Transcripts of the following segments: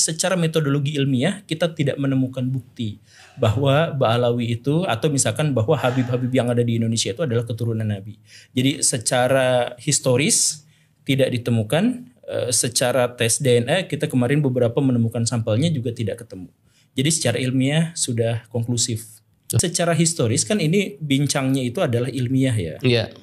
secara metodologi ilmiah kita tidak menemukan bukti bahwa Ba'alawi itu atau misalkan bahwa Habib-Habib yang ada di Indonesia itu adalah keturunan Nabi. Jadi secara historis tidak ditemukan, secara tes DNA kita kemarin beberapa menemukan sampelnya juga tidak ketemu. Jadi secara ilmiah sudah konklusif. Secara historis kan ini bincangnya itu adalah ilmiah ya. Iya.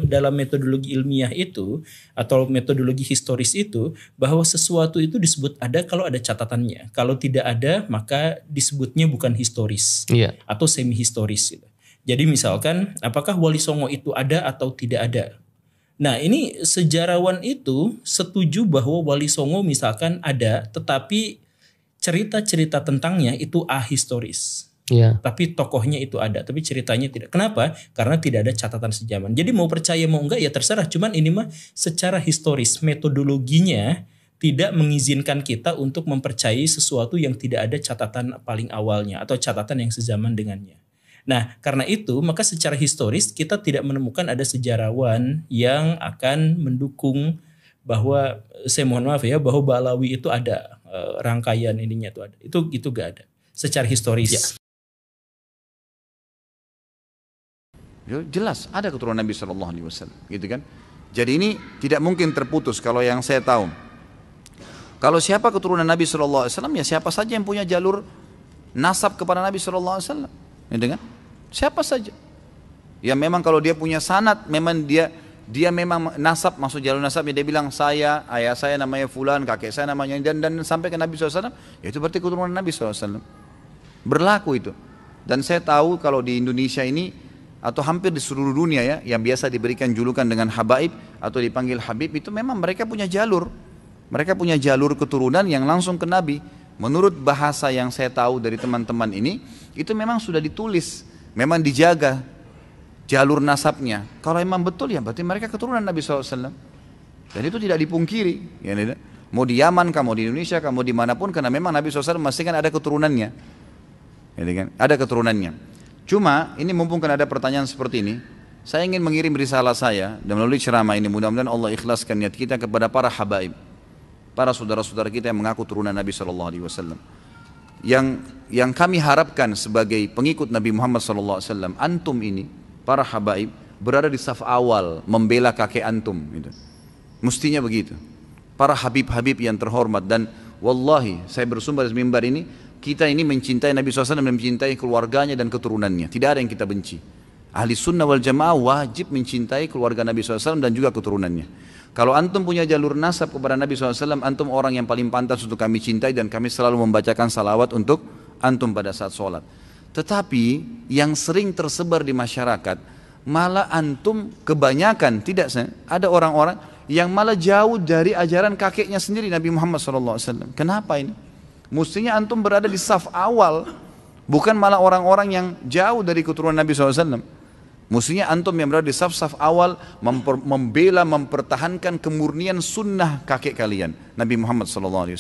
Dalam metodologi ilmiah itu atau metodologi historis itu bahwa sesuatu itu disebut ada kalau ada catatannya. Kalau tidak ada maka disebutnya bukan historis atau semi historis. Gitu. Jadi misalkan apakah Wali Songo itu ada atau tidak ada? Nah ini sejarawan itu setuju bahwa Wali Songo misalkan ada, tetapi cerita-cerita tentangnya itu ahistoris. Tapi tokohnya itu ada, tapi ceritanya tidak. Kenapa? Karena tidak ada catatan sejaman. Jadi mau percaya mau enggak ya terserah. Cuman ini mah secara historis metodologinya tidak mengizinkan kita untuk mempercayai sesuatu yang tidak ada catatan paling awalnya atau catatan yang sezaman dengannya. Nah karena itu maka secara historis kita tidak menemukan ada sejarawan yang akan mendukung bahwa, saya mohon maaf ya, bahwa Ba'alawi itu ada rangkaian ininya itu ada. Itu gak ada secara historis. Jelas ada keturunan Nabi Shallallahu Alaihi Wasallam, gitu kan? Jadi ini tidak mungkin terputus. Kalau yang saya tahu, kalau siapa keturunan Nabi Shallallahu Alaihi Wasallam ya siapa saja yang punya jalur nasab kepada Nabi Shallallahu Alaihi Wasallam, gitu kan? Siapa saja. Ya memang kalau dia punya sanad, memang dia memang nasab, masuk jalur nasabnya, dia bilang ayah saya namanya fulan, kakek saya namanya dan sampai ke Nabi SAW, ya itu berarti keturunan Nabi SAW. Berlaku itu. Dan saya tahu kalau di Indonesia ini atau hampir di seluruh dunia ya, yang biasa diberikan julukan dengan habaib atau dipanggil habib, itu memang mereka punya jalur. Mereka punya jalur keturunan yang langsung ke Nabi. Menurut bahasa yang saya tahu dari teman-teman ini, itu memang sudah ditulis, memang dijaga jalur nasabnya. Kalau memang betul ya berarti mereka keturunan Nabi SAW. Dan itu tidak dipungkiri. Ya, mau di Yaman, mau di Indonesia, mau dimanapun, karena memang Nabi SAW memastikan ada keturunannya. Ya, kan? Ada keturunannya. Cuma ini mumpung kan ada pertanyaan seperti ini, saya ingin mengirim risalah saya dan melalui ceramah ini mudah-mudahan Allah ikhlaskan niat kita kepada para habaib, para saudara-saudara kita yang mengaku turunan Nabi Shallallahu Alaihi Wasallam. Yang kami harapkan sebagai pengikut Nabi Muhammad Shallallahu Alaihi Wasallam, antum ini para habaib berada di saf awal membela kakek antum. Gitu. Mestinya begitu. Para habib-habib yang terhormat, dan wallahi saya bersumber dari mimbar ini, kita ini mencintai Nabi SAW dan mencintai keluarganya dan keturunannya. Tidak ada yang kita benci. Ahli sunnah wal jamaah wajib mencintai keluarga Nabi SAW dan juga keturunannya. Kalau antum punya jalur nasab kepada Nabi SAW, antum orang yang paling pantas untuk kami cintai, dan kami selalu membacakan salawat untuk antum pada saat sholat. Tetapi yang sering tersebar di masyarakat, malah antum kebanyakan, tidak, ada orang-orang yang malah jauh dari ajaran kakeknya sendiri Nabi Muhammad SAW. Kenapa ini? Mestinya antum berada di saf awal, bukan malah orang-orang yang jauh dari keturunan Nabi SAW. Mestinya antum yang berada di saf-saf awal membela, mempertahankan kemurnian sunnah kakek kalian, Nabi Muhammad SAW.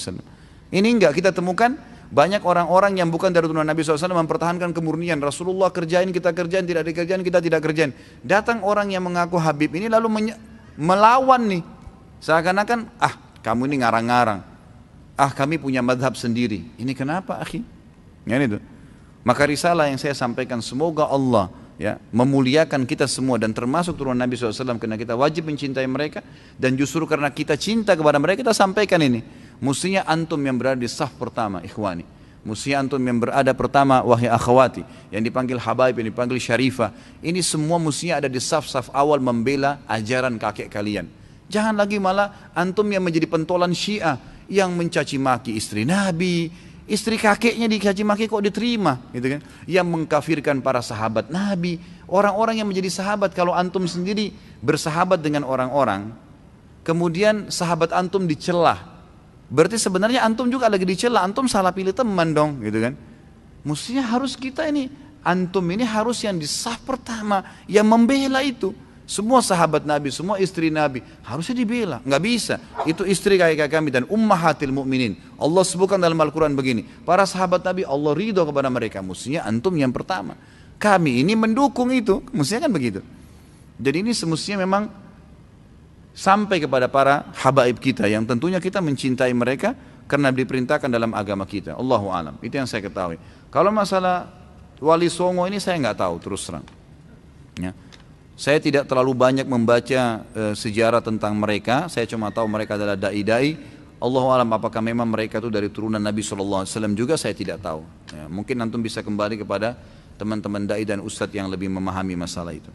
Ini enggak kita temukan banyak orang-orang yang bukan dari keturunan Nabi SAW mempertahankan kemurnian. Rasulullah kerjain, kita kerjain, tidak dikerjain, kita tidak kerjain. Datang orang yang mengaku Habib ini lalu melawan nih. Seakan-akan, kamu ini ngarang-ngarang. Kami punya madhab sendiri. Ini kenapa akhi? Ya, itu. Maka risalah yang saya sampaikan, semoga Allah ya memuliakan kita semua dan termasuk turunan Nabi SAW, karena kita wajib mencintai mereka, dan justru karena kita cinta kepada mereka kita sampaikan ini. Mestinya antum yang berada di saf pertama, ikhwani. Mestinya antum yang berada pertama, wahai akhwati, yang dipanggil habaib, yang dipanggil syarifah. Ini semua mestinya ada di saf-saf awal membela ajaran kakek kalian. Jangan lagi malah antum yang menjadi pentolan Syiah, yang mencaci maki istri Nabi, istri kakeknya dicaci maki kok diterima, gitu kan? Yang mengkafirkan para sahabat Nabi, orang-orang yang menjadi sahabat. Kalau antum sendiri bersahabat dengan orang-orang, kemudian sahabat antum dicelah, berarti sebenarnya antum juga lagi dicela, antum salah pilih teman dong, gitu kan? Mestinya harus kita ini, antum ini harus yang di saf pertama, yang membela itu. Semua sahabat Nabi, semua istri Nabi harusnya dibela. Nggak bisa. Itu istri kakek kami dan ummahatil mu'minin. Allah sebutkan dalam Al-Quran begini, para sahabat Nabi Allah ridho kepada mereka. Mestinya antum yang pertama. Kami ini mendukung itu. Mestinya kan begitu. Jadi ini semestinya memang sampai kepada para habaib kita, yang tentunya kita mencintai mereka karena diperintahkan dalam agama kita. Allahu alam. Itu yang saya ketahui. Kalau masalah Wali Songo ini saya nggak tahu terus terang. Ya. Saya tidak terlalu banyak membaca sejarah tentang mereka. Saya cuma tahu mereka adalah dai-dai. Allahu alam apakah memang mereka itu dari turunan Nabi SAW juga saya tidak tahu. Ya, mungkin antum bisa kembali kepada teman-teman dai dan ustadz yang lebih memahami masalah itu.